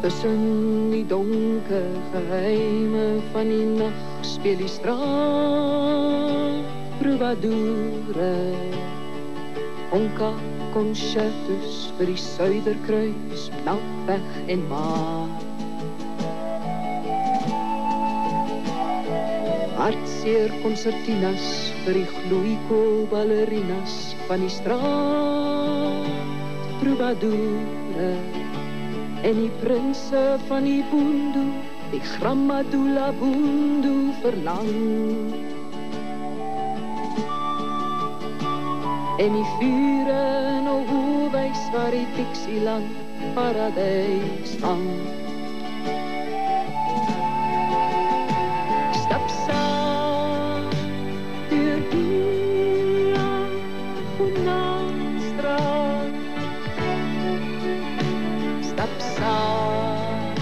Tussen die donker geheime van die nacht speel die straat troubadoure. Onka concertus vir die Suiderkruis, Melkweg en Maat. Hartseer concertinas vir die gloeikool ballerinas van die straat troubadoure. En die prinse van die boendoe, die grammadula boendoe verlang. En die vure in 'n hoewys waar die Dixieland paradijs hang. Stap saam deur die Hoenastraat. Stap saam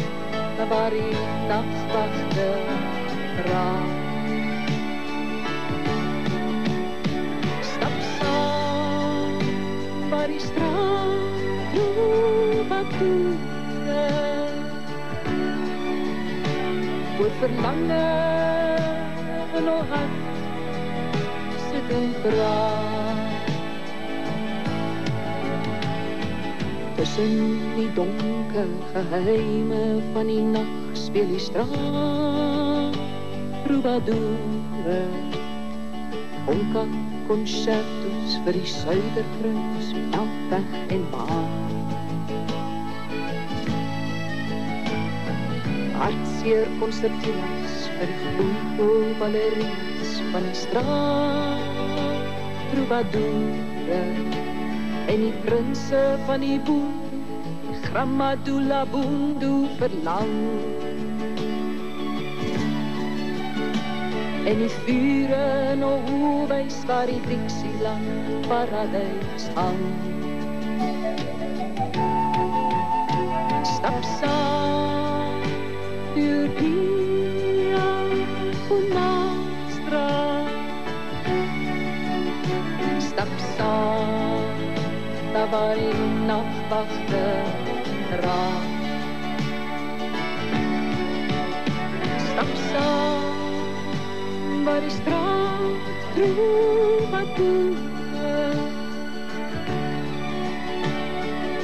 na waar die nachtwachte raak. Die straat troubadoure. Oor verlangen in ons hart sit en praat. Tussen die donker geheime van die nacht speel die straat troubadoure. Onka concertus vir die Suiderkruis, Melkweg en Maat. Hartseer concertinas vir die gloeikool ballerinas van die straat troubadoure. En die prinse van die boendoe, die grammadula boendoe verlang. En die vure in 'n hoewys waar die Dixieland paradijs hang. Stap saam deur die Hoenastraat. Stap saam daar waar die nachtwachte raak. Stap saam waar die straat troubadoure.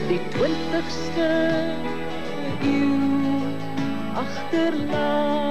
Die 20ste eeuw achterlaat.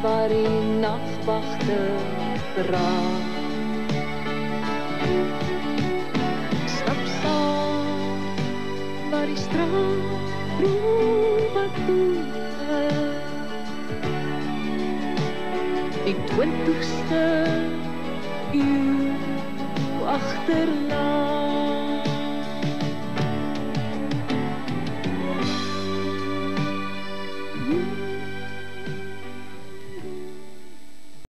Waar die nachtwachte raak. Stap saam waar die straat troubadoure. Die 20ste eeuw achterlaat.